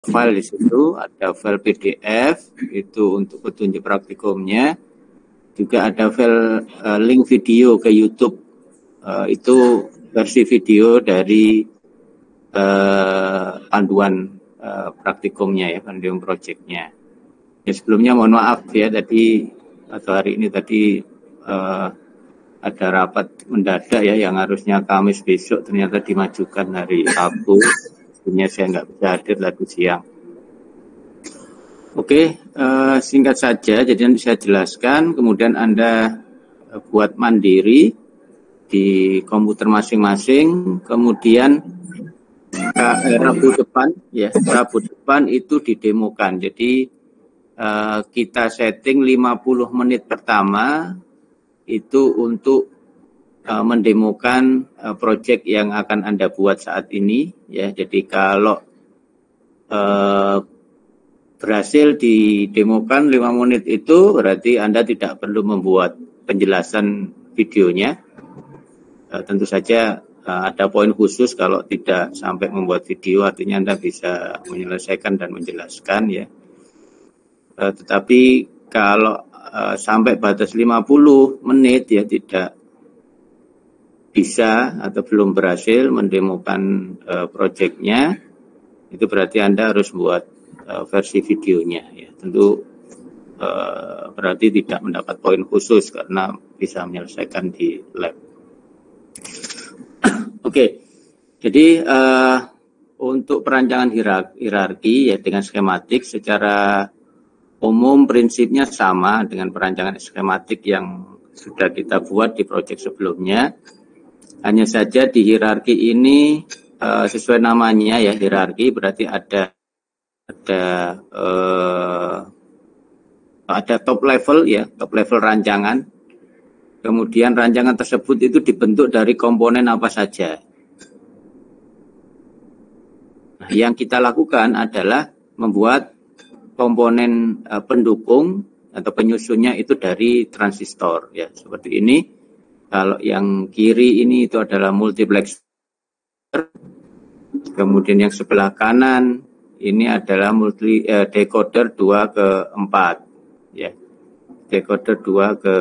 file di situ, ada file PDF itu untuk petunjuk praktikumnya, juga ada file link video ke YouTube, itu versi video dari panduan praktikumnya ya, panduan projectnya. Ya, sebelumnya mohon maaf ya, tadi atau hari ini tadi ada rapat mendadak ya, yang harusnya Kamis besok ternyata dimajukan hari Rabu. Sebenarnya saya nggak bisa hadir tadi siang. Oke, singkat saja, jadi nanti saya jelaskan, kemudian Anda buat mandiri di komputer masing-masing, kemudian Rabu depan itu didemokan. Jadi kita setting 50 menit pertama itu untuk mendemokan proyek yang akan Anda buat saat ini ya. Jadi kalau berhasil didemokan 5 menit itu berarti Anda tidak perlu membuat penjelasan videonya. Tentu saja ada poin khusus kalau tidak sampai membuat video, artinya Anda bisa menyelesaikan dan menjelaskan ya. Tetapi kalau sampai batas 50 menit ya tidak bisa atau belum berhasil mendemokan proyeknya, itu berarti Anda harus buat versi videonya ya. Tentu berarti tidak mendapat poin khusus karena bisa menyelesaikan di lab. Oke, jadi untuk perancangan hierarki ya dengan skematik secara umum prinsipnya sama dengan perancangan skematik yang sudah kita buat di proyek sebelumnya. Hanya saja di hierarki ini sesuai namanya ya, hierarki berarti ada top level ya, top level rancangan. Kemudian rancangan tersebut itu dibentuk dari komponen apa saja. Nah, yang kita lakukan adalah membuat komponen pendukung atau penyusunnya itu dari transistor ya, seperti ini. Kalau yang kiri ini itu adalah multiplexer, kemudian yang sebelah kanan ini adalah decoder 2 ke 4 ya, decoder 2 ke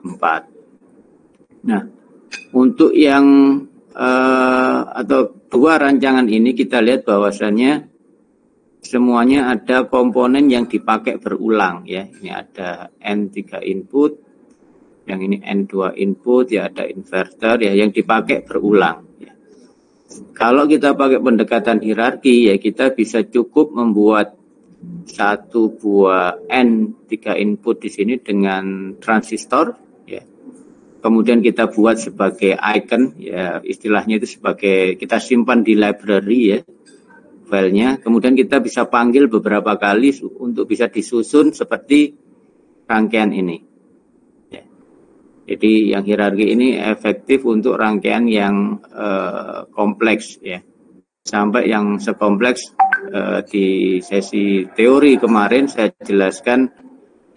4. Nah, untuk yang atau dua rancangan ini kita lihat bahwasannya semuanya ada komponen yang dipakai berulang ya. Ini ada N3 input, yang ini N2 input ya, ada inverter ya yang dipakai berulang ya. Kalau kita pakai pendekatan hierarki ya, kita bisa cukup membuat satu buah N3 input di sini dengan transistor ya. Kemudian kita buat sebagai icon ya, istilahnya itu sebagai kita simpan di library ya filenya. Kemudian kita bisa panggil beberapa kali untuk bisa disusun seperti rangkaian ini. Jadi yang hierarki ini efektif untuk rangkaian yang kompleks ya. Sampai yang sekompleks di sesi teori kemarin saya jelaskan,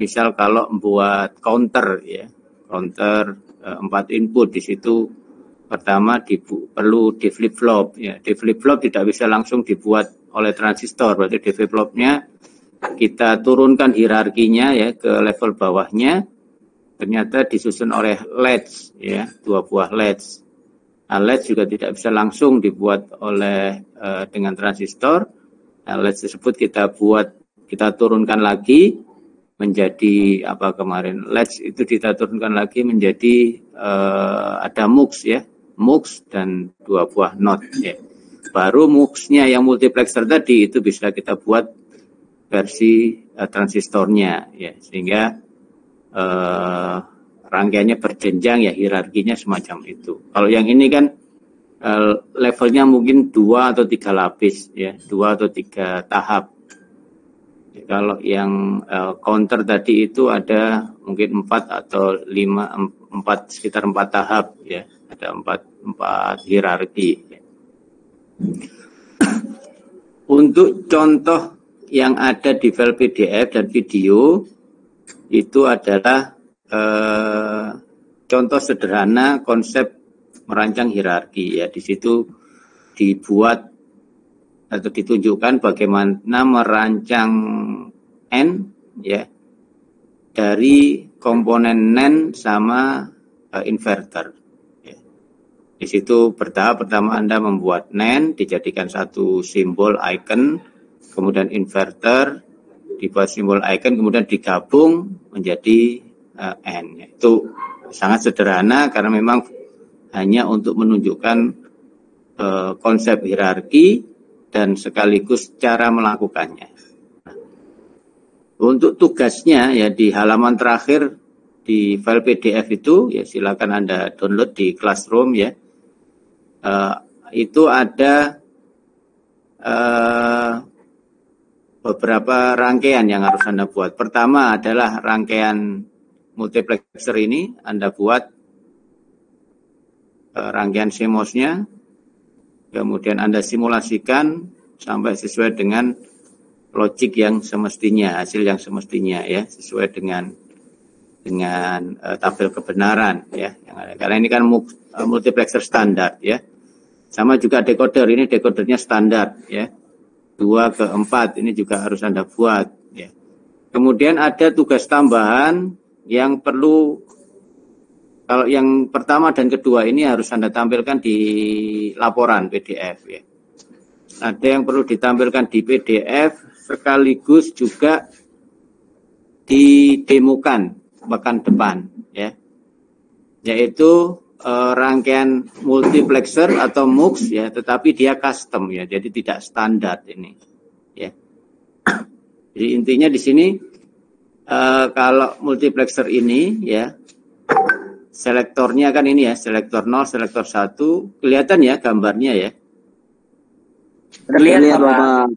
misal kalau membuat counter ya, counter 4 input, di situ pertama perlu di flip flop ya. Di flip flop tidak bisa langsung dibuat oleh transistor, berarti di flip flopnya kita turunkan hierarkinya ya ke level bawahnya. Ternyata disusun oleh latch ya, 2 buah latch. Nah, latch juga tidak bisa langsung dibuat oleh dengan transistor. Nah, latch tersebut kita turunkan lagi menjadi apa kemarin? Latch itu kita turunkan lagi menjadi ada mux ya, mux dan 2 buah not ya. Baru muxnya yang multiplexer tadi itu bisa kita buat versi transistornya ya, sehingga rangkaiannya berjenjang ya, hierarkinya semacam itu. Kalau yang ini kan levelnya mungkin 2 atau 3 lapis ya, 2 atau 3 tahap. Ya, kalau yang counter tadi itu ada mungkin 4 atau 5, sekitar 4 tahap ya, ada 4 hierarki ya. Untuk contoh yang ada di file PDF dan video itu adalah contoh sederhana konsep merancang hierarki ya. Di situ dibuat atau ditunjukkan bagaimana merancang N ya dari komponen NAND sama inverter. Ya. Di situ bertahap pertama Anda membuat NAND dijadikan satu simbol icon, kemudian inverter dibuat simbol icon, kemudian digabung menjadi N. Itu sangat sederhana karena memang hanya untuk menunjukkan konsep hierarki dan sekaligus cara melakukannya. Untuk tugasnya ya di halaman terakhir di file PDF itu ya silakan Anda download di Classroom ya. Itu ada beberapa rangkaian yang harus Anda buat. Pertama adalah rangkaian multiplexer ini Anda buat rangkaian CMOS-nya. Kemudian Anda simulasikan sampai sesuai dengan logik yang semestinya, hasil yang semestinya ya, sesuai dengan tabel kebenaran ya. Karena ini kan multiplexer standar ya. Sama juga decoder, ini decodernya standar ya. 2 ke 4 ini juga harus Anda buat ya. Kemudian ada tugas tambahan yang perlu. Kalau yang pertama dan kedua ini harus Anda tampilkan di laporan PDF ya. Ada yang perlu ditampilkan di PDF sekaligus juga didemokan pekan depan ya. Yaitu rangkaian multiplexer atau MUX ya, tetapi dia custom ya. Jadi tidak standar ini ya. Jadi intinya di sini kalau multiplexer ini ya, selektornya kan ini ya, selektor 0, selektor 1. Kelihatan ya gambarnya ya? Terlihat Bapak.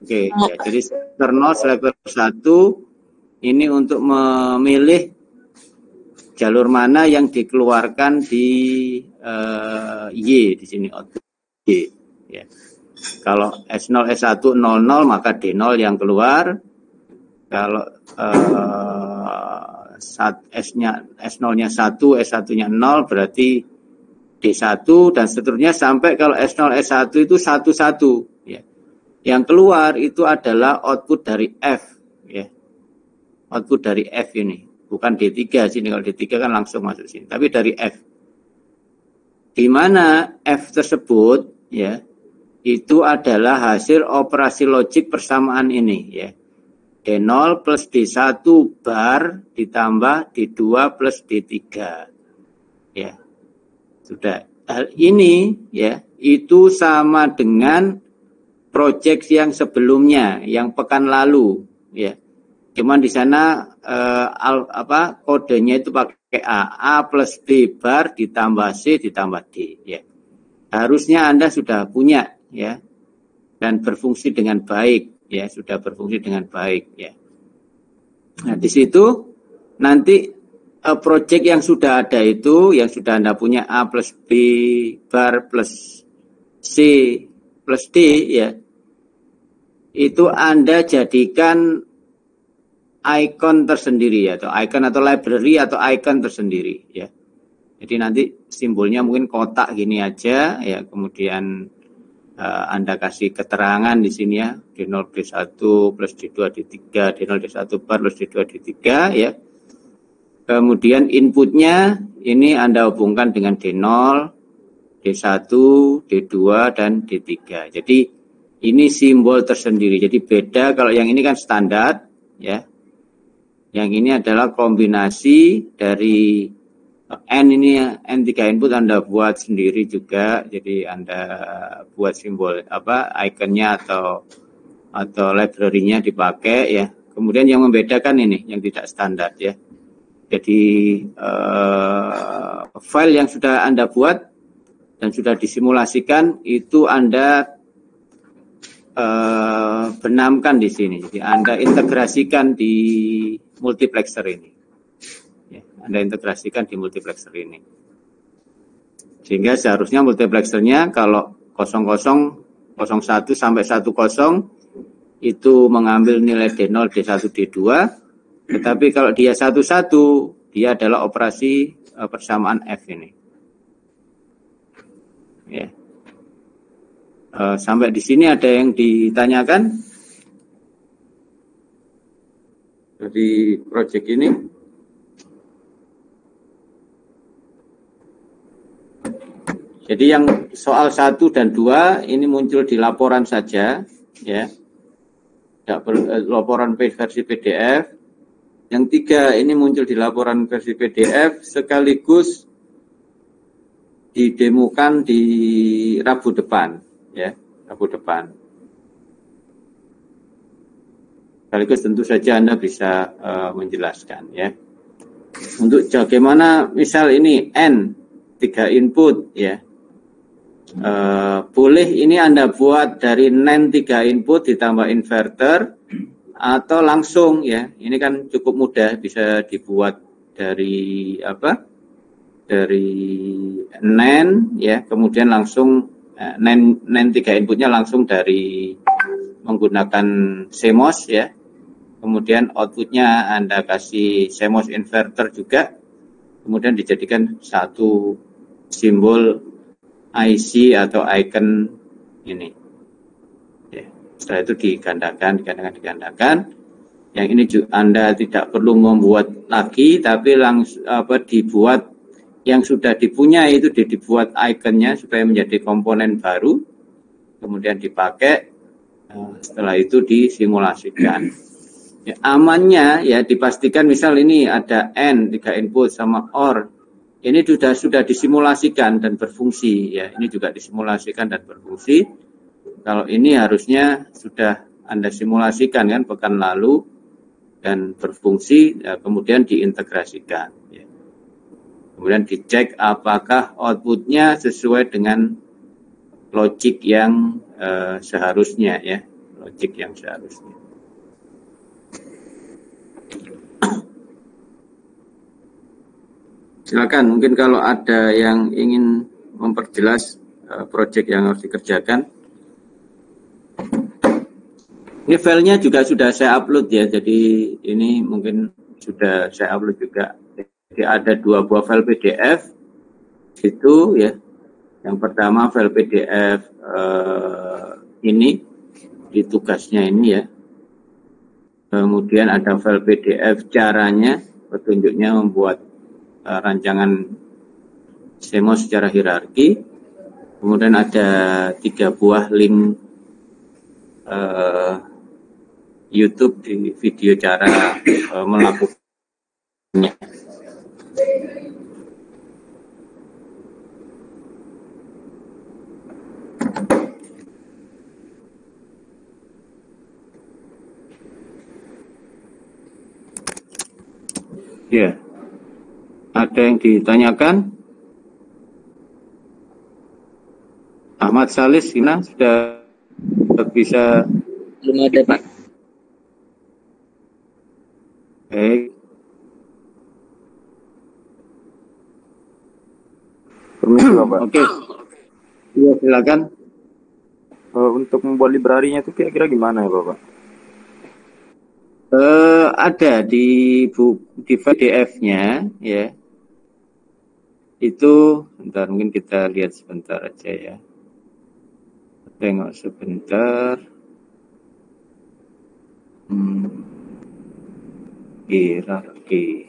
Oke, ya, jadi selektor 0, selektor 1 ini untuk memilih jalur mana yang dikeluarkan di Y di sini output Y ya. Kalau S0, S1, 00 maka D0 yang keluar. Kalau S0-nya 1, S1-nya 0 berarti D1 dan seterusnya sampai kalau S0, S1 itu 11 ya. Yang keluar itu adalah output dari F ya. Output dari F ini, bukan D3 sini. Kalau D3 kan langsung masuk sini, tapi dari F. Di mana F tersebut ya, itu adalah hasil operasi logik persamaan ini ya. D0 plus D1 bar ditambah D2 plus D3 ya. Sudah. Hal ini ya itu sama dengan proyek yang sebelumnya yang pekan lalu ya. Cuman di sana kodenya itu pakai A plus B bar ditambah C ditambah D ya. Harusnya Anda sudah punya ya dan berfungsi dengan baik. Ya, sudah berfungsi dengan baik ya. Nah, di situ nanti proyek yang sudah ada itu, yang sudah Anda punya A plus B bar plus C plus D ya, itu Anda jadikan icon tersendiri ya, atau icon atau library atau icon tersendiri ya. Jadi nanti simbolnya mungkin kotak gini aja ya, kemudian Anda kasih keterangan di sini ya, D0 D1 plus D2 D3, D0 D1 bar plus D2 D3 ya. Kemudian inputnya ini Anda hubungkan dengan D0, D1, D2 dan D3. Jadi ini simbol tersendiri. Jadi beda, kalau yang ini kan standar ya. Yang ini adalah kombinasi dari N ini, N3 input Anda buat sendiri juga, jadi Anda buat simbol ikonnya atau library-nya dipakai ya. Kemudian yang membedakan ini yang tidak standar ya. Jadi file yang sudah Anda buat dan sudah disimulasikan itu Anda benamkan di sini. Jadi Anda integrasikan di multiplexer ini. Anda integrasikan di multiplexer ini. Sehingga seharusnya multiplexernya kalau 00, 01 sampai 10 itu mengambil nilai D0, D1, D2. Tetapi kalau dia 11, dia adalah operasi persamaan F ini. Ya. Sampai di sini ada yang ditanyakan dari proyek ini? Jadi yang soal 1 dan 2 ini muncul di laporan saja, ya. Laporan versi PDF. Yang 3 ini muncul di laporan versi PDF sekaligus didemokan di Rabu depan, ya, Rabu depan. Sekaligus tentu saja Anda bisa menjelaskan, ya. Untuk bagaimana misal ini N 3 input, ya. Boleh ini Anda buat dari NAND 3 input ditambah inverter atau langsung, ya. Ini kan cukup mudah, bisa dibuat dari dari NAND, ya, kemudian langsung NAND 3 inputnya langsung dari menggunakan CMOS, ya. Kemudian outputnya Anda kasih CMOS inverter juga, kemudian dijadikan satu simbol IC atau icon ini. Ya. Setelah itu digandakan. Yang ini juga Anda tidak perlu membuat lagi, tapi langsung dibuat yang sudah dipunyai itu dibuat ikonnya supaya menjadi komponen baru, kemudian dipakai. Setelah itu disimulasikan. Ya, amannya ya dipastikan misal ini ada N 3 input sama OR. Ini sudah disimulasikan dan berfungsi, ya. Ini juga disimulasikan dan berfungsi. Kalau ini harusnya sudah Anda simulasikan kan pekan lalu dan berfungsi, ya, kemudian diintegrasikan, ya. Kemudian dicek apakah outputnya sesuai dengan logik yang seharusnya, ya, logik yang seharusnya. Silakan, mungkin kalau ada yang ingin memperjelas proyek yang harus dikerjakan. Ini filenya juga sudah saya upload, ya, jadi ini mungkin sudah saya upload juga. Jadi ada 2 buah file PDF itu, ya. Yang pertama file PDF ini di tugasnya ini, ya. Kemudian ada file PDF caranya, petunjuknya membuat rancangan CMOS secara hierarki. Kemudian ada 3 buah link YouTube di video cara melakukannya. Ya, ada yang ditanyakan? Ahmad Salis, Sina sudah bisa? Belum ada, Pak. Baik. Permisi, Bapak. Oke. Iya, silakan. Untuk membuat librarinya itu kira-kira gimana ya, Bapak? Ada di PDF-nya, ya. Itu, bentar, mungkin kita lihat sebentar aja, ya. Tengok sebentar. Hierarki.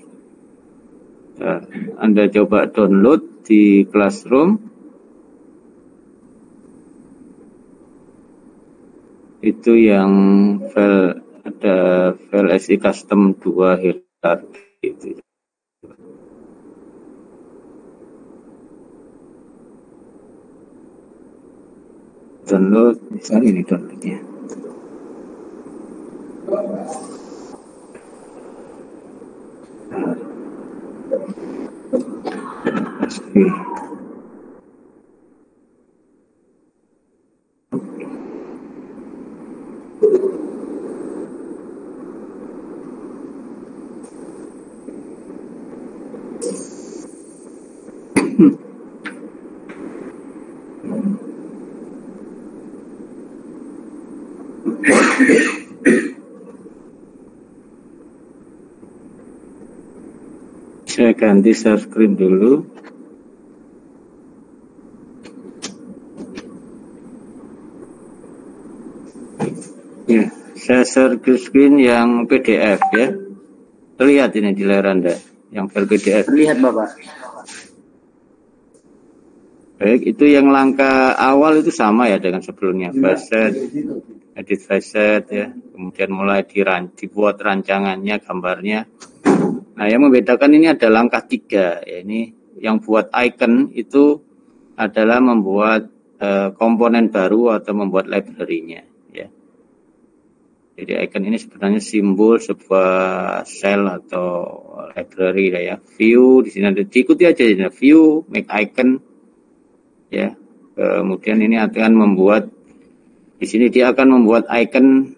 Anda coba download di Classroom. Itu yang file, ada file SI custom 2 hierarki itu. Download, misalnya ini downloadnya. Saya ganti share screen dulu. Saya share screen yang PDF ya. Terlihat ini di layar Anda, yang file PDF. Terlihat Bapak. Baik, itu yang langkah awal itu sama ya dengan sebelumnya. Facet, edit facet ya. Kemudian mulai dibuat rancangannya, gambarnya. Nah, yang membedakan ini ada langkah 3 ya. Ini yang buat icon itu adalah membuat komponen baru atau membuat library-nya ya. Jadi icon ini sebenarnya simbol sebuah cell atau library ya. View di sini ada, diikuti aja ya. View, make icon ya. Kemudian ini akan membuat, di sini dia akan membuat icon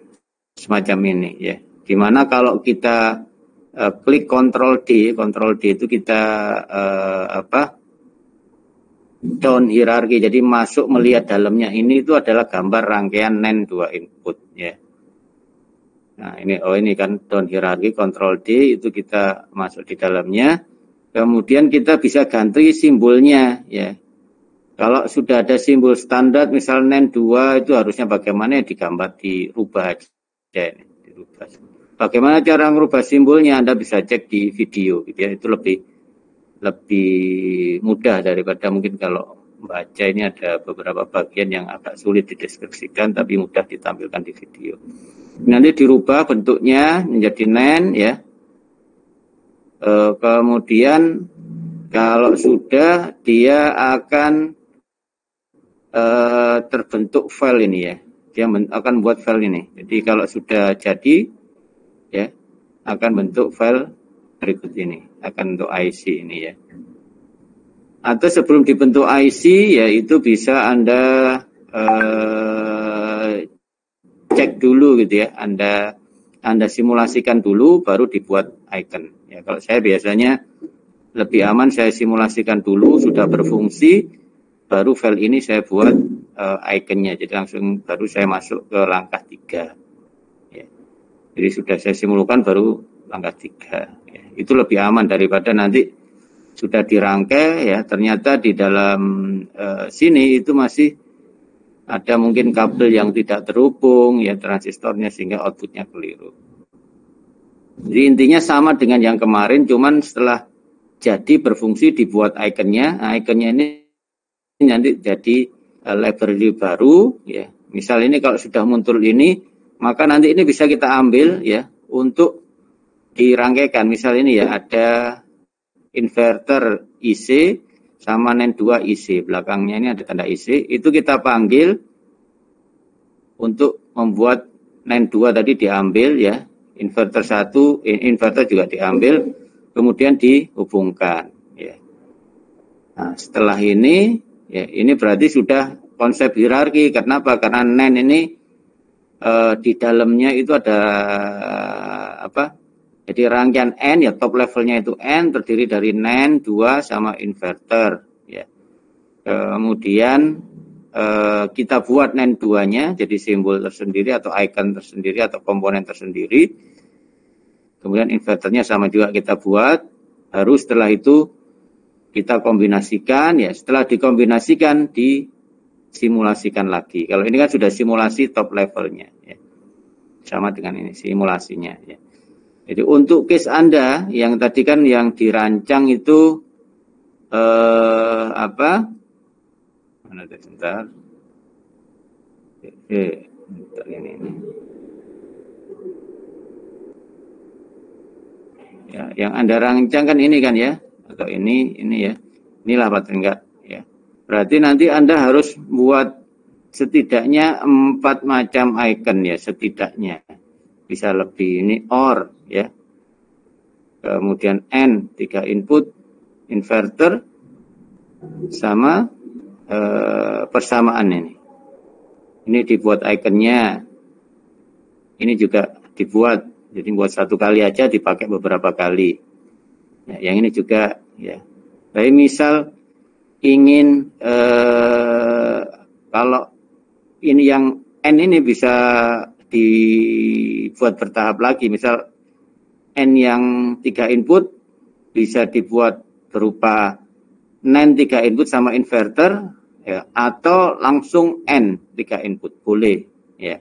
semacam ini ya. Dimana kalau kita klik Ctrl D itu kita down hierarki, jadi masuk melihat dalamnya. Ini itu adalah gambar rangkaian NAND 2 input ya. Nah ini kan down hierarki, Ctrl D itu kita masuk di dalamnya. Kemudian kita bisa ganti simbolnya ya. Kalau sudah ada simbol standar misal NAND 2 itu harusnya bagaimana ya, digambar, dirubah aja ini, dirubah. Bagaimana cara merubah simbolnya Anda bisa cek di video gitu ya. Itu lebih mudah daripada mungkin kalau baca, ini ada beberapa bagian yang agak sulit dideskripsikan tapi mudah ditampilkan di video. Nanti dirubah bentuknya menjadi NAND ya. Kemudian kalau sudah, dia akan terbentuk file ini ya. Dia akan buat file ini. Jadi kalau sudah jadi ya, akan bentuk file berikut ini, akan bentuk IC ini ya. Atau sebelum dibentuk IC ya, itu bisa Anda cek dulu gitu ya. Anda simulasikan dulu baru dibuat icon ya. Kalau saya biasanya lebih aman, saya simulasikan dulu sudah berfungsi, baru file ini saya buat iconnya. Jadi langsung baru saya masuk ke langkah 3 ya. Jadi sudah saya simulkan baru langkah 3 ya. Itu lebih aman daripada nanti sudah dirangkai ya, ternyata di dalam sini itu masih ada mungkin kabel yang tidak terhubung ya, transistornya, sehingga outputnya keliru. Jadi intinya sama dengan yang kemarin, cuman setelah jadi berfungsi dibuat iconnya. Nah, iconnya ini nanti jadi library baru ya. Misal ini kalau sudah muncul ini, maka nanti ini bisa kita ambil ya untuk dirangkaikan. Misal ini ya, ada inverter IC sama NAND 2 IC, belakangnya ini ada tanda IC, itu kita panggil untuk membuat NAND 2 tadi diambil ya, inverter 1, inverter juga diambil, kemudian dihubungkan ya. Nah, setelah ini ya, ini berarti sudah konsep hierarki. Kenapa? Karena NAND ini di dalamnya itu ada apa? Jadi rangkaian N ya, top levelnya itu N, terdiri dari NAND 2 sama inverter ya. Kemudian kita buat NAND 2-nya jadi simbol tersendiri atau icon tersendiri atau komponen tersendiri. Kemudian inverternya sama juga kita buat. Baru setelah itu kita kombinasikan ya. Setelah dikombinasikan, disimulasikan lagi. Kalau ini kan sudah simulasi top levelnya ya. Sama dengan ini simulasinya ya. Jadi untuk case Anda yang tadi kan yang dirancang itu apa? Mana sebentar. Ini. Ya, yang Anda rancang kan ini kan ya, atau ini ya. Inilah paling enggak ya. Berarti nanti Anda harus buat setidaknya 4 macam icon ya, setidaknya. Bisa lebih, ini OR ya. Kemudian N 3 input inverter sama persamaan ini. Ini dibuat iconnya. Ini juga dibuat, jadi buat satu kali aja dipakai beberapa kali. Ya, yang ini juga ya. Tapi misal ingin kalau ini yang N ini bisa dibuat bertahap lagi, misal N yang 3 input bisa dibuat berupa NAND 3 input sama inverter ya, atau langsung N 3 input boleh ya.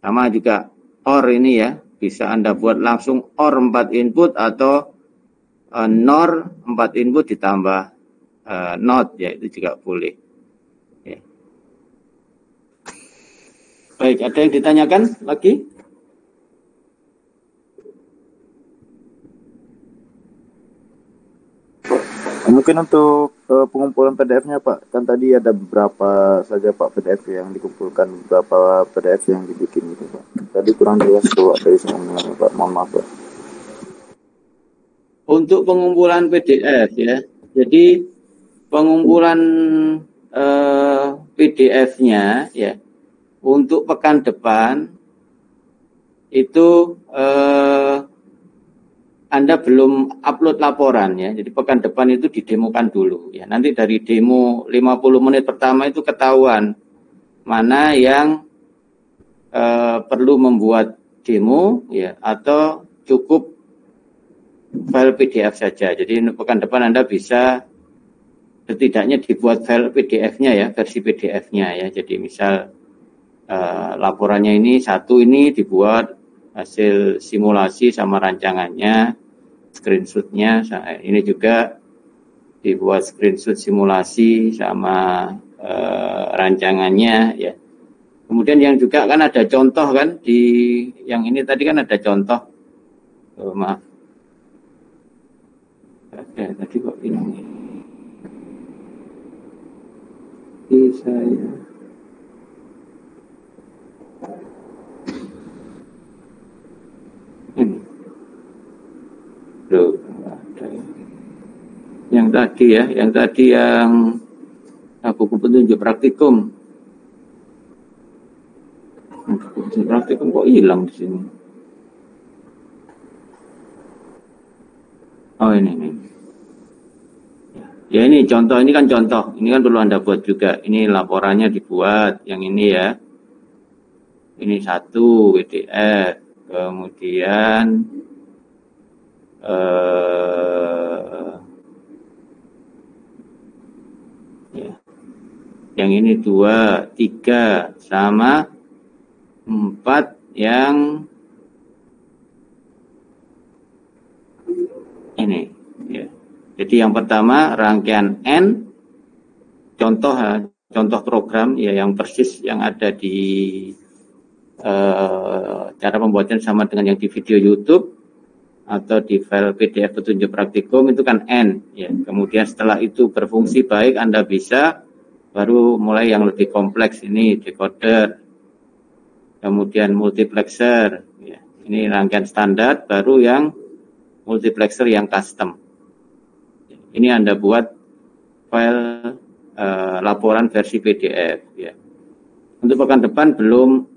Sama juga OR ini ya, bisa Anda buat langsung OR 4 input atau NOR 4 input ditambah NOT ya, itu juga boleh. Ya. Baik, ada yang ditanyakan lagi? Mungkin untuk pengumpulan PDF-nya Pak, kan tadi ada beberapa saja Pak PDF yang dikumpulkan, beberapa PDF yang dibikin gitu Pak. Tadi kurang jelas tuh Pak, dari sebelumnya Pak, mohon maaf Pak. Untuk pengumpulan PDF ya, jadi pengumpulan PDF-nya ya untuk pekan depan itu Anda belum upload laporan ya. Jadi pekan depan itu didemokan dulu ya. Nanti dari demo 50 menit pertama itu ketahuan mana yang perlu membuat demo ya atau cukup file PDF saja. Jadi pekan depan Anda bisa setidaknya dibuat file PDF-nya ya, versi PDF-nya ya. Jadi misal laporannya ini satu ini dibuat hasil simulasi sama rancangannya, screenshot-nya, ini juga dibuat screenshot simulasi sama rancangannya ya. Kemudian yang juga kan ada contoh kan di yang ini tadi kan ada contoh, maaf, ada tadi kok ini saya ini loh, ada yang tadi ya, yang buku petunjuk praktikum. Buku petunjuk praktikum kok hilang di sini. Oh ini. Ya ini contoh, ini kan contoh. Ini kan perlu Anda buat juga. Ini laporannya dibuat, yang ini ya. Ini satu PDF. Kemudian ya. Yang ini 2, 3 sama 4 yang ini ya. Jadi yang pertama rangkaian N contoh program ya yang persis yang ada di cara pembuatan sama dengan yang di video YouTube atau di file PDF petunjuk praktikum itu kan N ya. Kemudian setelah itu berfungsi baik Anda bisa baru mulai yang lebih kompleks ini decoder, kemudian multiplexer ya. Ini rangkaian standar, baru yang multiplexer yang custom. Ini Anda buat file laporan versi PDF ya. Untuk pekan depan belum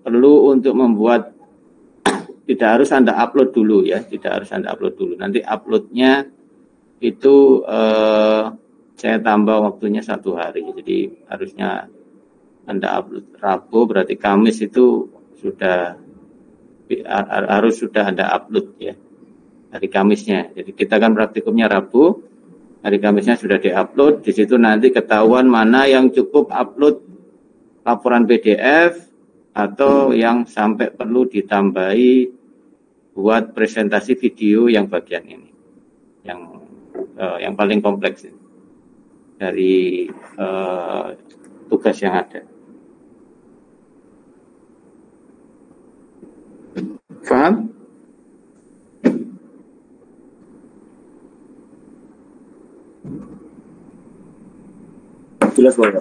perlu untuk membuat, tidak harus Anda upload dulu ya, tidak harus Anda upload dulu. Nanti uploadnya itu saya tambah waktunya 1 hari. Jadi harusnya Anda upload Rabu, berarti Kamis itu harus sudah Anda upload ya, hari Kamisnya. Jadi kita kan praktikumnya Rabu, hari Kamisnya sudah diupload. Di situ nanti ketahuan mana yang cukup upload laporan PDF atau yang sampai perlu ditambahi buat presentasi video yang bagian ini, yang paling kompleks ini, dari tugas yang ada. Paham? Jelas Pak.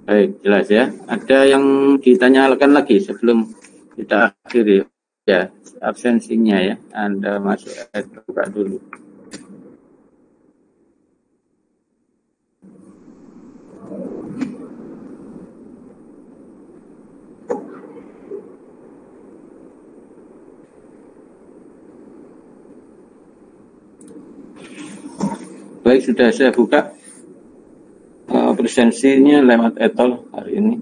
Baik, jelas ya. Ada yang ditanyakan lagi sebelum kita akhiri ya, absensinya ya. Anda masuk buka dulu. Baik, sudah saya buka presensinya lewat etol hari ini.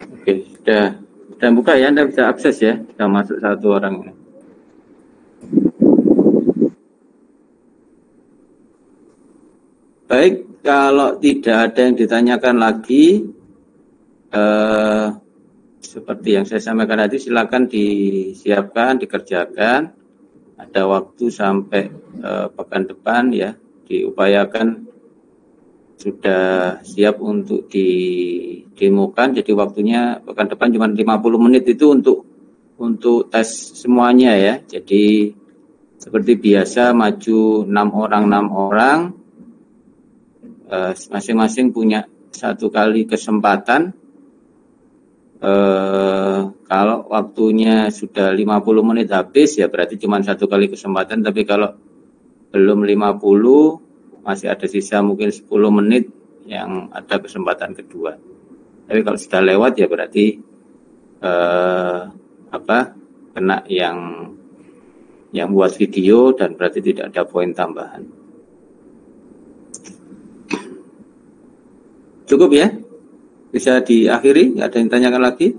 Oke, sudah Dan buka ya, Anda bisa akses ya, sudah masuk 1 orang ini. Baik, kalau tidak ada yang ditanyakan lagi, seperti yang saya sampaikan tadi, silakan disiapkan, dikerjakan. Ada waktu sampai pekan depan ya, diupayakan sudah siap untuk didemokan. Jadi waktunya pekan depan cuma 50 menit itu untuk tes semuanya ya. Jadi seperti biasa maju 6 orang, masing-masing punya 1 kali kesempatan. Kalau waktunya sudah 50 menit habis ya berarti cuma 1 kali kesempatan, tapi kalau belum 50 masih ada sisa mungkin 10 menit yang ada kesempatan kedua. Tapi kalau sudah lewat ya berarti kena yang buat video dan berarti tidak ada poin tambahan. Cukup ya? Bisa diakhiri? Nggak ada yang tanyakan lagi?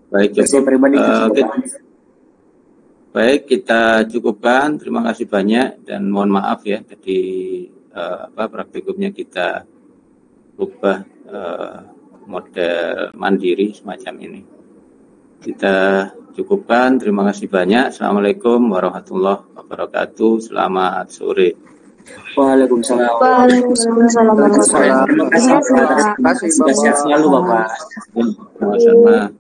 Baik, cukup. Baik, kita cukupkan. Terima kasih banyak dan mohon maaf ya tadi praktikumnya kita ubah model mandiri semacam ini. Kita cukupkan. Terima kasih banyak. Assalamualaikum warahmatullahi wabarakatuh. Selamat sore. Waalaikumsalam. Terima kasih, Bapak. Sama-sama.